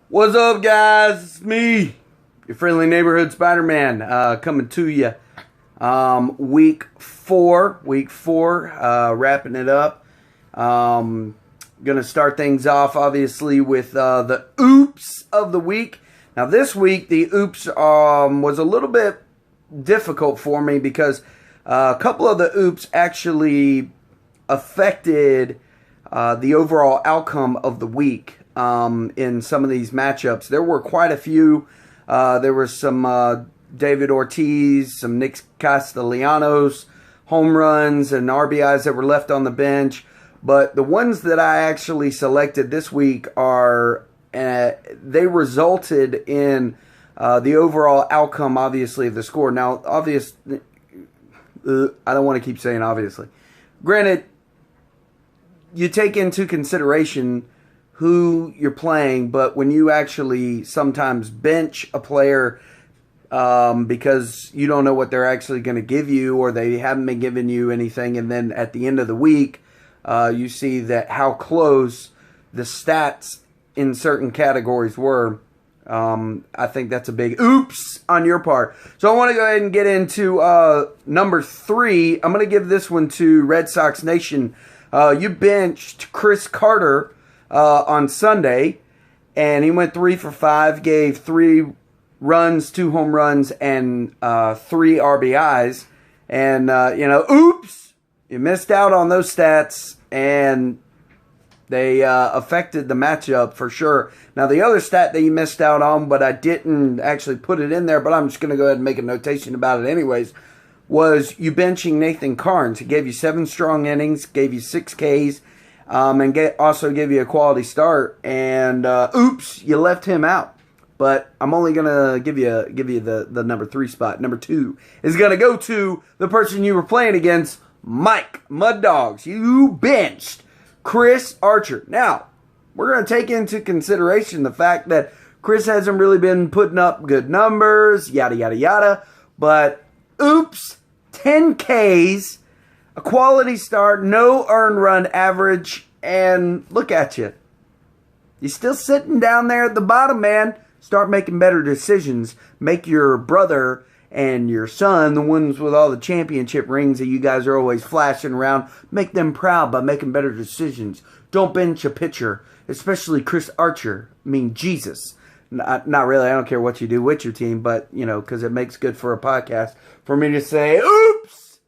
What's up, guys? It's me, your friendly neighborhood Spider-Man, coming to you. Week four, wrapping it up. Gonna start things off, obviously, with the oops of the week. Now, this week, the oops was a little bit difficult for me because a couple of the oops actually affected the overall outcome of the week in some of these matchups. There were quite a few. There was some David Ortiz, some Nick Castellanos home runs and RBIs that were left on the bench. But the ones that I actually selected this week are they resulted in the overall outcome, obviously, of the score. Now, I don't want to keep saying obviously. Granted, you take into consideration who you're playing, but when you actually sometimes bench a player because you don't know what they're actually going to give you, or they haven't been giving you anything, and then at the end of the week, you see that how close the stats in certain categories were. I think that's a big oops on your part. So I want to go ahead and get into number 3. I'm going to give this one to Red Sox Nation. You benched Chris Carter on Sunday, and he went 3 for 5, gave 3 runs, 2 home runs, and 3 RBIs. And, oops, you missed out on those stats, and they affected the matchup for sure. Now, the other stat that you missed out on, but I didn't actually put it in there, but I'm just going to go ahead and make a notation about it anyways, was you benching Nathan Carnes. He gave you 7 strong innings, gave you 6 Ks, and also gave you a quality start. And oops, you left him out. But I'm only gonna give you the number 3 spot. Number 2 is gonna go to the person you were playing against, Mike Mud Dogs. You benched Chris Archer. Now, we're gonna take into consideration the fact that Chris hasn't really been putting up good numbers, yada yada yada. But oops, 10 Ks, a quality start, no earned run average, and look at you. You're still sitting down there at the bottom, man. Start making better decisions. Make your brother and your son, the ones with all the championship rings that you guys are always flashing around, make them proud by making better decisions. Don't bench a pitcher, especially Chris Archer. I mean, Jesus. Not really. I don't care what you do with your team, but, because it makes good for a podcast for me to say, oops.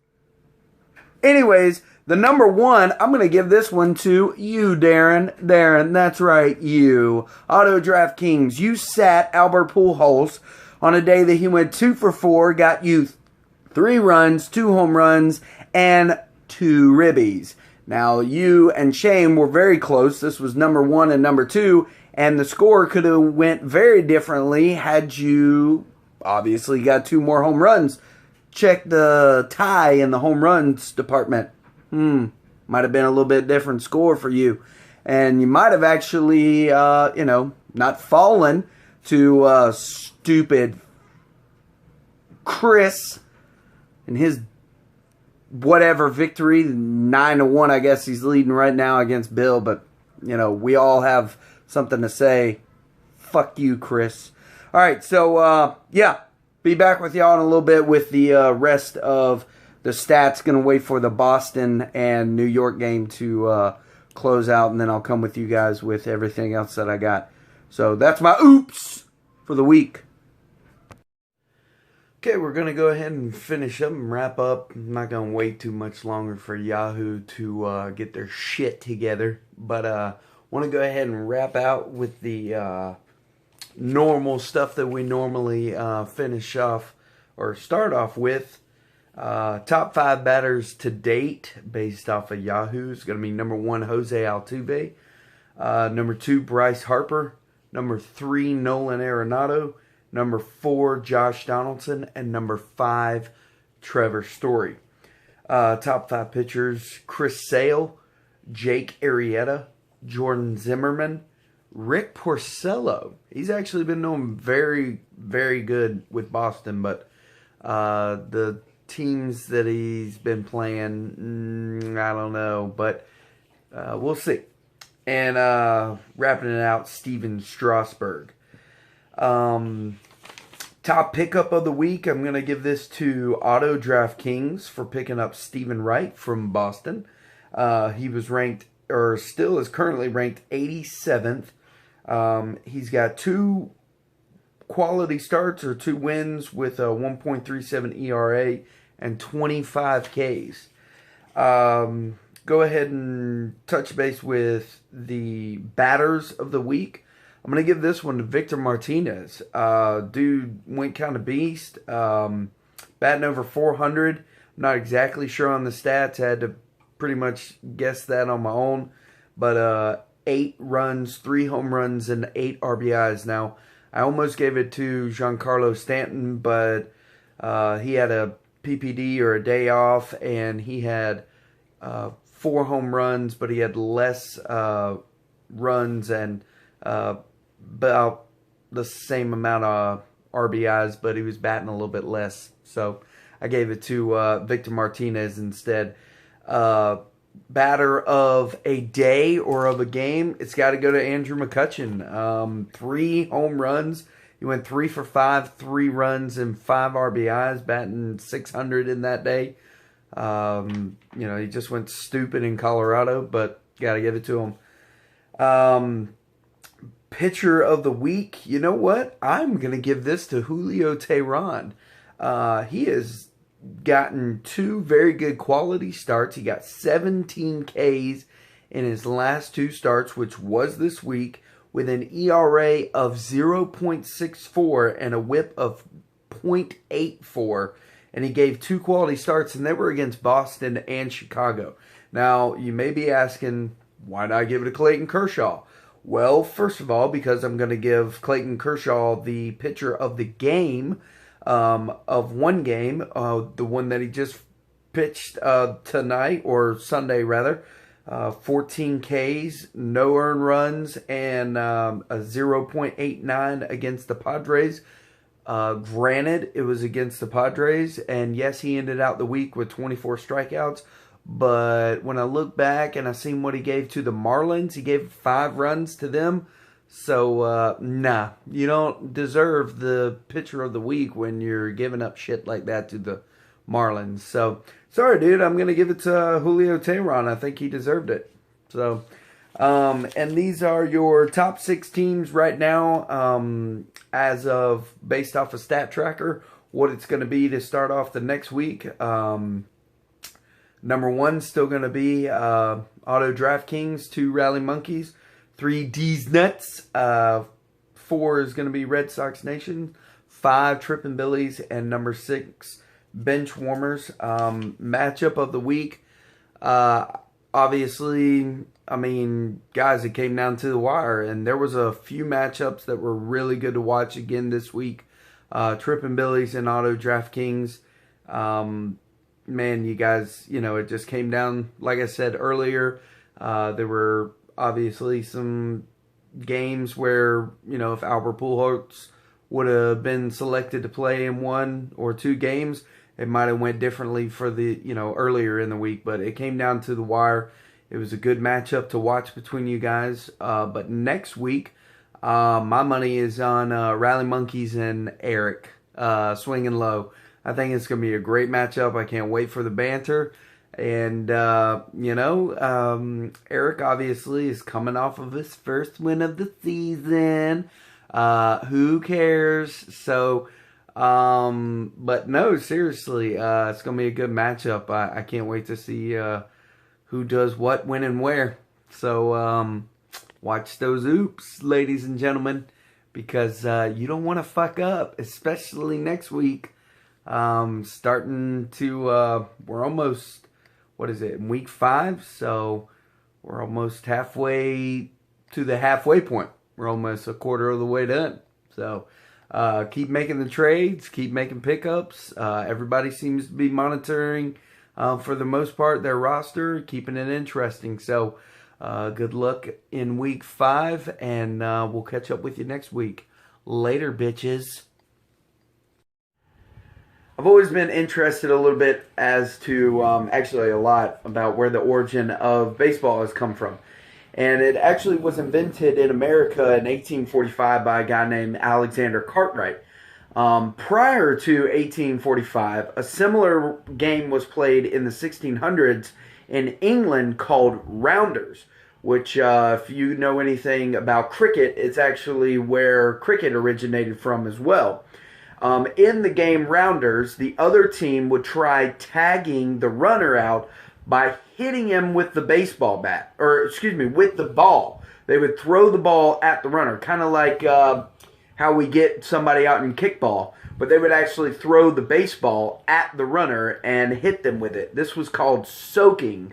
Anyways, the number 1, I'm going to give this one to you, Darren. Darren, that's right, you. Auto Draft Kings, you sat Albert Pujols on a day that he went 2 for 4, got you 3 runs, 2 home runs, and 2 ribbies. Now, you and Shane were very close. This was number 1 and number 2, and the score could have went very differently had you obviously got 2 more home runs. Check the tie in the home runs department. Might have been a little bit different score for you. And you might have actually, not fallen to stupid Chris and his whatever victory. 9-1, I guess he's leading right now against Bill. But, we all have something to say. Fuck you, Chris. All right, so, be back with y'all in a little bit with the rest of the stats. Going to wait for the Boston and New York game to close out, and then I'll come with you guys with everything else that I got. So that's my oops for the week. Okay, we're going to go ahead and finish up and wrap up. I'm not going to wait too much longer for Yahoo to get their shit together. But want to go ahead and wrap out with the normal stuff that we normally finish off or start off with. Top 5 batters to date based off of Yahoo is going to be number 1, Jose Altuve. Number 2, Bryce Harper. Number 3, Nolan Arenado. Number 4, Josh Donaldson. And number 5, Trevor Story. Top 5 pitchers, Chris Sale, Jake Arrieta, Jordan Zimmerman, Rick Porcello. He's actually been doing very, very good with Boston, but the teams that he's been playing, I don't know, but we'll see. And wrapping it out, Steven Strasburg. Top pickup of the week, I'm going to give this to Auto DraftKings for picking up Stephen Wright from Boston. He was ranked, or still is currently ranked 87th. He's got 2 quality starts or 2 wins with a 1.37 ERA and 25 Ks. Go ahead and touch base with the batters of the week. I'm going to give this one to Victor Martinez. Dude went kind of beast. Batting over 400. I'm not exactly sure on the stats. I had to pretty much guess that on my own. But 8 runs, 3 home runs, and 8 RBIs. Now, I almost gave it to Giancarlo Stanton, but he had a PPD or a day off, and he had 4 home runs, but he had less runs and about the same amount of RBIs, but he was batting a little bit less. So I gave it to Victor Martinez instead. Batter of a day or of a game, it's got to go to Andrew McCutchen. 3 home runs. He went 3 for 5, 3 runs, and 5 RBIs, batting 600 in that day. He just went stupid in Colorado, but got to give it to him. Pitcher of the week, you know what? I'm going to give this to Julio Teheran. He has gotten 2 very good quality starts. He got 17 Ks in his last 2 starts, which was this week, with an ERA of 0.64 and a whip of 0.84. And he gave 2 quality starts, and they were against Boston and Chicago. Now, you may be asking, why not give it to Clayton Kershaw? Well, first of all, because I'm going to give Clayton Kershaw the pitcher of the game, of one game, the one that he just pitched tonight, or Sunday rather. 14 Ks, no earned runs, and a 0.89 against the Padres. Granted, it was against the Padres, and yes, he ended out the week with 24 strikeouts. But when I look back and I seen what he gave to the Marlins, he gave 5 runs to them. So, nah, you don't deserve the pitcher of the week when you're giving up shit like that to the Marlins. So, sorry, dude, I'm going to give it to Julio Teheran. I think he deserved it. So, and these are your top 6 teams right now, as of, based off of Stat Tracker, what it's going to be to start off the next week. Number 1 still going to be Auto DraftKings, 2 Rally Monkeys, 3 D's Nuts, 4 is going to be Red Sox Nation, 5 Trippin' Billies, and number 6 Bench Warmers. Matchup of the week, obviously, I mean, guys, it came down to the wire, and there was a few matchups that were really good to watch again this week. Trippin' Billies and Auto DraftKings. Man, you guys, it just came down, like I said earlier, there were obviously some games where, if Albert Pujols would have been selected to play in 1 or 2 games, it might have went differently for the, earlier in the week, but it came down to the wire. It was a good matchup to watch between you guys, but next week, my money is on Rally Monkeys and Eric, swinging low. I think it's going to be a great matchup. I can't wait for the banter. And, Eric obviously is coming off of his first win of the season. Who cares? So, but no, seriously, it's going to be a good matchup. I can't wait to see who does what, when, and where. So, watch those oops, ladies and gentlemen, because you don't want to fuck up, especially next week. Starting to, we're almost, in week 5, so we're almost halfway to the halfway point. We're almost a quarter of the way done. So, keep making the trades, keep making pickups. Everybody seems to be monitoring, for the most part, their roster, keeping it interesting. So, good luck in week 5, and we'll catch up with you next week. Later, bitches. I've always been interested a little bit as to, actually a lot, about where the origin of baseball has come from. And it actually was invented in America in 1845 by a guy named Alexander Cartwright. Prior to 1845, a similar game was played in the 1600s in England called rounders, which, if you know anything about cricket, it's actually where cricket originated from as well. In the game rounders, the other team would try tagging the runner out by hitting him with the baseball bat, or excuse me, with the ball. They would throw the ball at the runner, kind of like how we get somebody out in kickball, but they would actually throw the baseball at the runner and hit them with it. This was called soaking.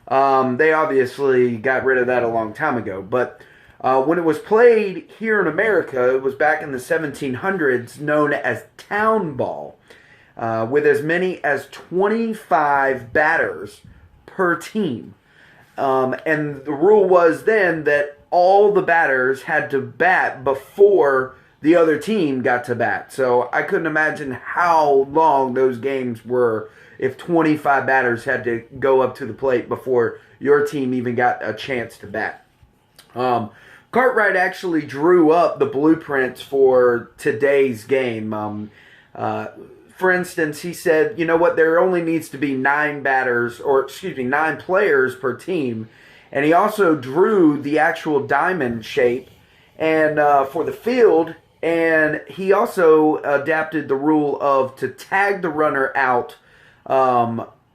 They obviously got rid of that a long time ago, but when it was played here in America, it was back in the 1700s, known as town ball, with as many as 25 batters per team. And the rule was then that all the batters had to bat before the other team got to bat. So I couldn't imagine how long those games were if 25 batters had to go up to the plate before your team even got a chance to bat. Cartwright actually drew up the blueprints for today's game. For instance, he said, you know what, there only needs to be 9 players per team. And he also drew the actual diamond shape and for the field. And he also adapted the rule of to tag the runner out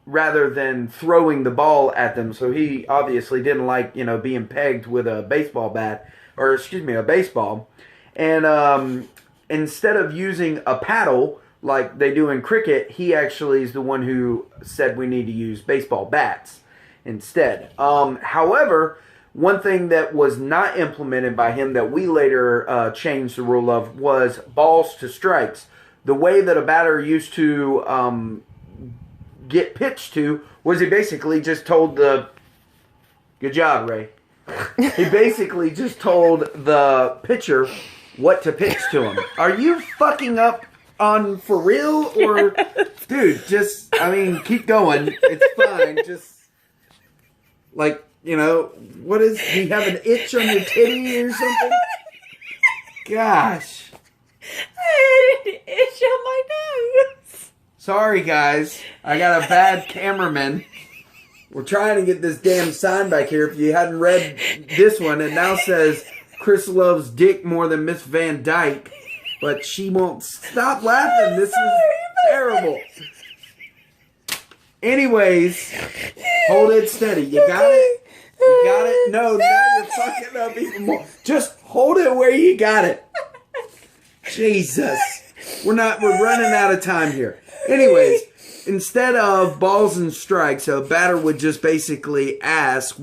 rather than throwing the ball at them. So he obviously didn't like, being pegged with a baseball bat, or a baseball. And instead of using a paddle like they do in cricket, he actually is the one who said we need to use baseball bats instead. However, one thing that was not implemented by him that we later changed the rule of was balls to strikes. The way that a batter used to get pitched to was he basically just told good job, Ray. He basically just told the pitcher what to pitch to him. Are you fucking up on for real? Or, dude, keep going. It's fine. Just, what is, do you have an itch on your titty or something? Gosh. I had an itch on my nose. Sorry, guys. I got a bad cameraman. We're trying to get this damn sign back here. If you hadn't read this one, it now says Chris loves dick more than Miss Van Dyke. But she won't stop laughing. This is terrible. Anyways, hold it steady. You got it? You got it? No, now you're fucking up even more. Just hold it where you got it. Jesus. We're running out of time here. Anyways, instead of balls and strikes, a batter would just basically ask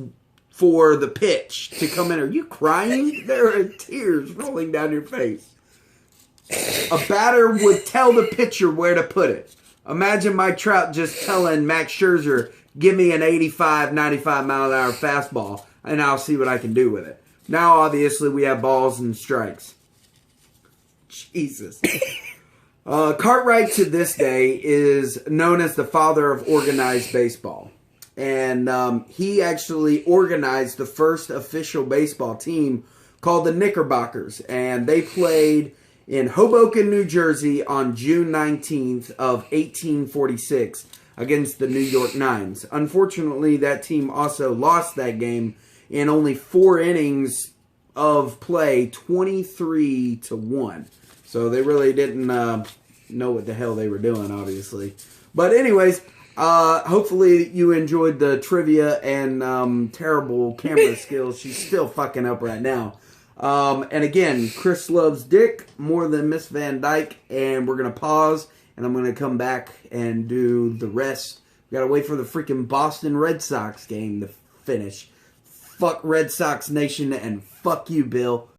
for the pitch to come in. Are you crying? There are tears rolling down your face. A batter would tell the pitcher where to put it. Imagine Mike Trout just telling Max Scherzer, give me an 85, 95 mile an hour fastball, and I'll see what I can do with it. Now, obviously, we have balls and strikes. Jesus. Cartwright to this day is known as the father of organized baseball. And he actually organized the first official baseball team called the Knickerbockers. And they played in Hoboken, New Jersey on June 19th of 1846 against the New York Nines. Unfortunately, that team also lost that game in only 4 innings of play, 23-1. So they really didn't know what the hell they were doing, obviously. But anyways, hopefully you enjoyed the trivia and terrible camera skills. She's still fucking up right now. And again, Chris loves dick more than Miss Van Dyke. And we're going to pause, and I'm going to come back and do the rest. We got to wait for the freaking Boston Red Sox game to finish. Fuck Red Sox Nation, and fuck you, Bill.